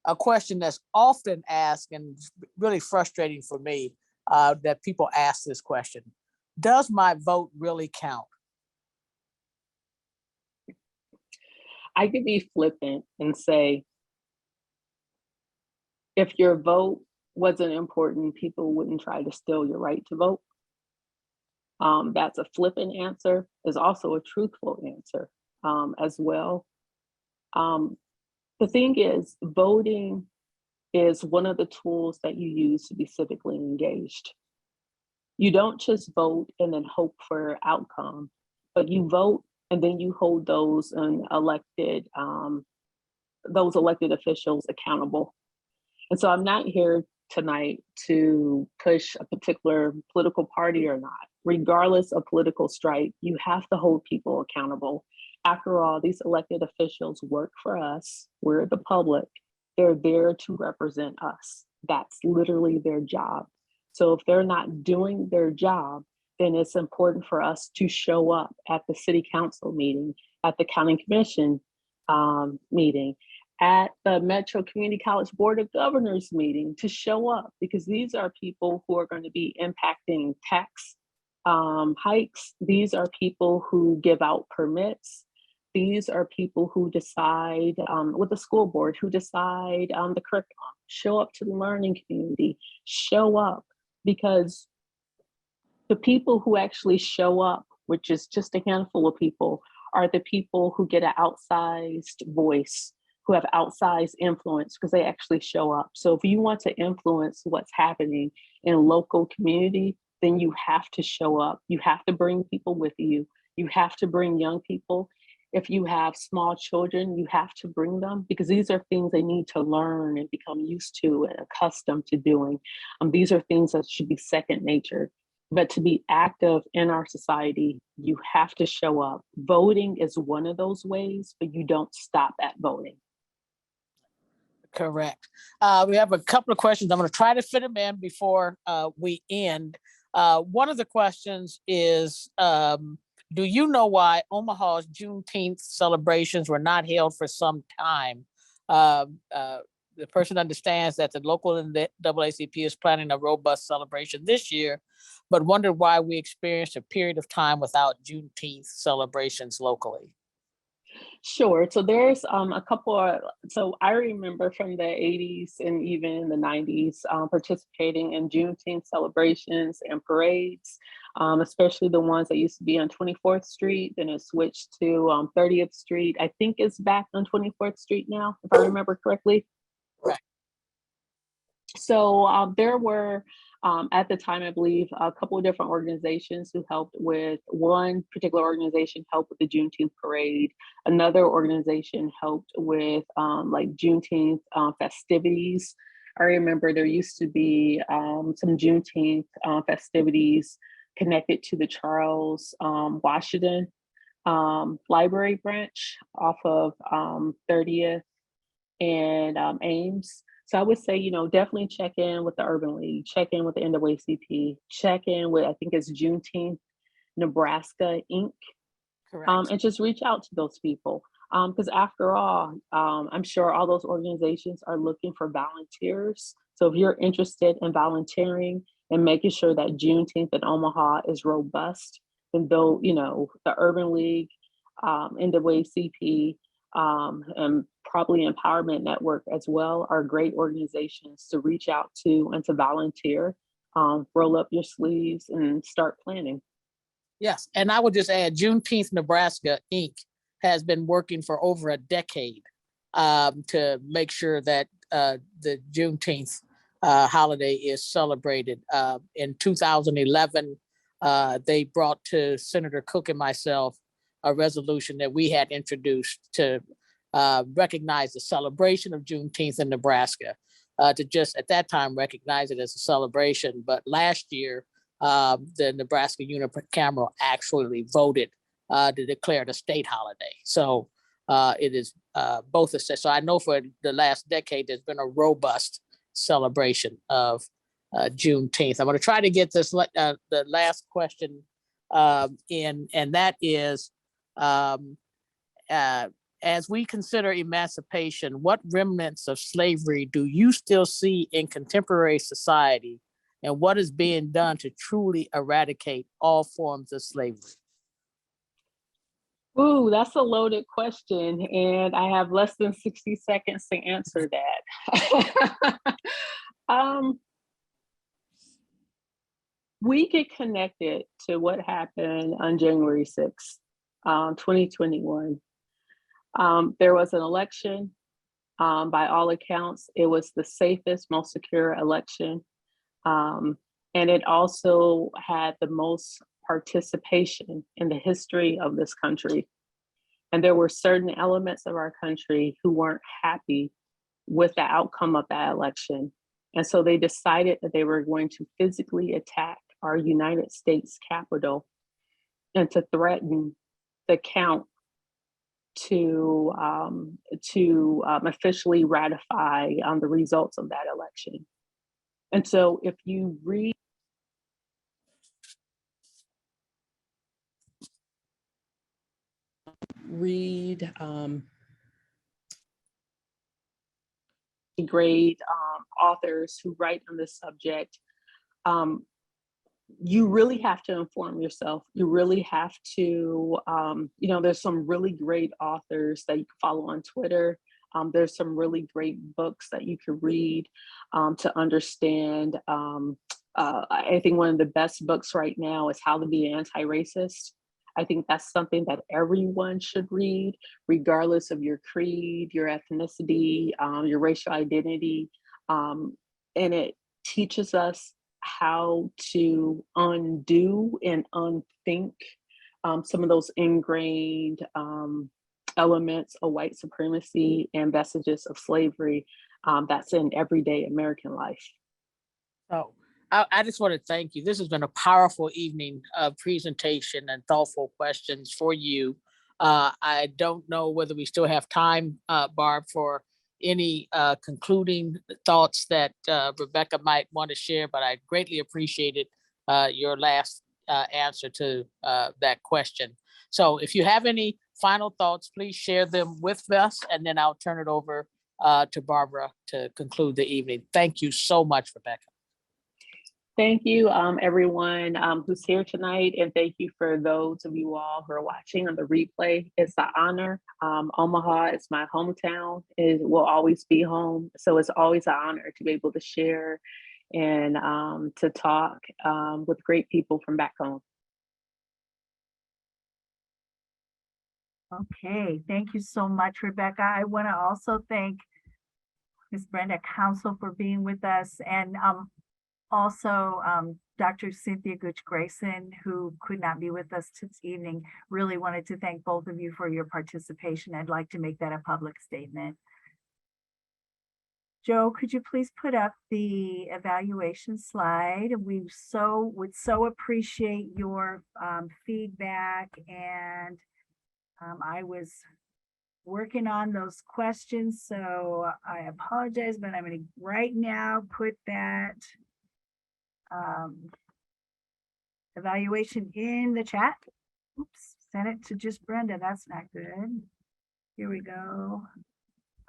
a question that's often asked and really frustrating for me, that people ask this question. Does my vote really count? I could be flippant and say, if your vote wasn't important, people wouldn't try to steal your right to vote. That's a flippant answer, is also a truthful answer as well. The thing is, voting is one of the tools that you use to be civically engaged. You don't just vote and then hope for outcome, but you vote and then you hold those elected officials accountable. And so I'm not here tonight to push a particular political party or not. Regardless of political stripe, you have to hold people accountable. After all, these elected officials work for us. We're the public. They're there to represent us. That's literally their job. So if they're not doing their job, then it's important for us to show up at the city council meeting, at the county commission meeting, at the Metro Community College Board of Governors meeting, to show up, because these are people who are going to be impacting tax hikes. These are people who give out permits. These are people who decide with the school board, who decide the curriculum. Show up to the learning community, show up, because the people who actually show up, which is just a handful of people, are the people who get an outsized voice, who have outsized influence because they actually show up. So if you want to influence what's happening in local community, then you have to show up. You have to bring people with you. You have to bring young people. If you have small children, you have to bring them, because these are things they need to learn and become used to and accustomed to doing. These are things that should be second nature. But to be active in our society, you have to show up. Voting is one of those ways, but you don't stop at voting. Correct. We have a couple of questions. I'm going to try to fit them in before we end. One of the questions is, do you know why Omaha's Juneteenth celebrations were not held for some time? The person understands that the local NAACP is planning a robust celebration this year, but wondered why we experienced a period of time without Juneteenth celebrations locally. Sure. So there's a couple of, so I remember from the 80s and even the 90s participating in Juneteenth celebrations and parades, especially the ones that used to be on 24th Street, then it switched to 30th Street. I think it's back on 24th Street now, if I remember correctly. Right. So there were, at the time, I believe, a couple of different organizations who helped with, one particular organization helped with the Juneteenth parade. Another organization helped with like Juneteenth festivities. I remember there used to be some Juneteenth festivities connected to the Charles Washington Library branch off of 30th and Ames. So I would say, you know, definitely check in with the Urban League, check in with the NAACP, check in with, I think it's Juneteenth Nebraska Inc. Correct. And just reach out to those people. Because after all, I'm sure all those organizations are looking for volunteers. So if you're interested in volunteering and making sure that Juneteenth in Omaha is robust, then though, you know, the Urban League, NAACP, and probably Empowerment Network as well are great organizations to reach out to and to volunteer, roll up your sleeves and start planning. Yes, and I would just add Juneteenth Nebraska Inc. has been working for over a decade to make sure that the Juneteenth holiday is celebrated. In 2011, they brought to Senator Cook and myself a resolution that we had introduced to recognize the celebration of Juneteenth in Nebraska, to just at that time recognize it as a celebration. But last year, the Nebraska unicameral actually voted to declare it a state holiday. So it is both a state. So I know for the last decade, there's been a robust celebration of Juneteenth. I'm going to try to get this the last question in, and that is, as we consider emancipation, what remnants of slavery do you still see in contemporary society, and what is being done to truly eradicate all forms of slavery? Ooh, that's a loaded question, and I have less than 60 seconds to answer that. We get connected to what happened on January 6th, 2021. There was an election. By all accounts, it was the safest, most secure election. And it also had the most participation in the history of this country. And there were certain elements of our country who weren't happy with the outcome of that election. And so they decided that they were going to physically attack our United States Capitol and to threaten the count to officially ratify the results of that election. And so if you read grade authors who write on this subject, you really have to inform yourself. You really have to, there's some really great authors that you can follow on Twitter. There's some really great books that you can read to understand. I think one of the best books right now is How to Be Anti-Racist. I think that's something that everyone should read, regardless of your creed, your ethnicity, your racial identity. And it teaches us how to undo and unthink some of those ingrained elements of white supremacy and vestiges of slavery that's in everyday American life. So I just want to thank you. This has been a powerful evening of presentation and thoughtful questions for you. I don't know whether we still have time, Barb, for any concluding thoughts that Rebecca might want to share, but I greatly appreciated your last answer to that question. So if you have any final thoughts, please share them with us, and then I'll turn it over to Barbara to conclude the evening. Thank you so much, Rebecca. Thank you, everyone who's here tonight, and thank you for those of you all who are watching on the replay. It's an honor. Omaha is my hometown. It will always be home. So it's always an honor to be able to share and to talk with great people from back home. Okay, thank you so much, Rebecca. I want to also thank Ms. Brenda Council for being with us, and also Dr. Cynthia Gooch Grayson, who could not be with us this evening. Really wanted to thank both of you for your participation. I'd like to make that a public statement. Joe, could you please put up the evaluation slide? We would so appreciate your feedback, and I was working on those questions, so I apologize, but I'm going to right now put that evaluation in the chat. Oops, sent it to just Brenda. That's not good. Here we go.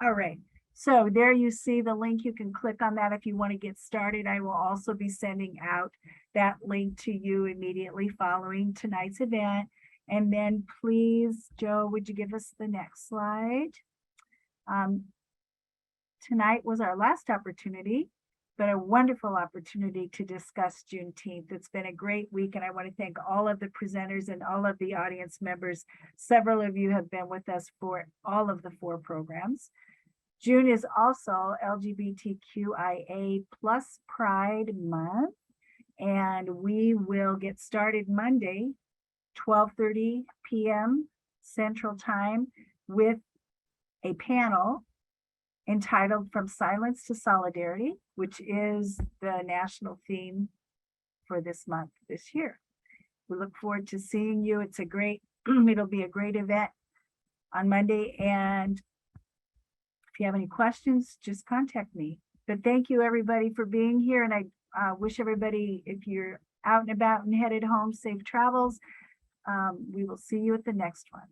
All right. So there you see the link. You can click on that if you want to get started. I will also be sending out that link to you immediately following tonight's event. And then please, Joe, would you give us the next slide? Tonight was our last opportunity, but a wonderful opportunity to discuss Juneteenth. It's been a great week, and I want to thank all of the presenters and all of the audience members. Several of you have been with us for all of the 4 programs. June is also LGBTQIA+ Pride Month, and we will get started Monday, 12:30 p.m. Central Time, with a panel entitled From Silence to Solidarity, which is the national theme for this month, this year. We look forward to seeing you. It's a great, it'll be a great event on Monday. And if you have any questions, just contact me. But thank you everybody for being here. And I wish everybody, if you're out and about and headed home, safe travels. We will see you at the next one.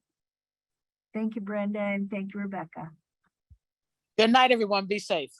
Thank you, Brenda, and thank you, Rebecca. Good night, everyone. Be safe.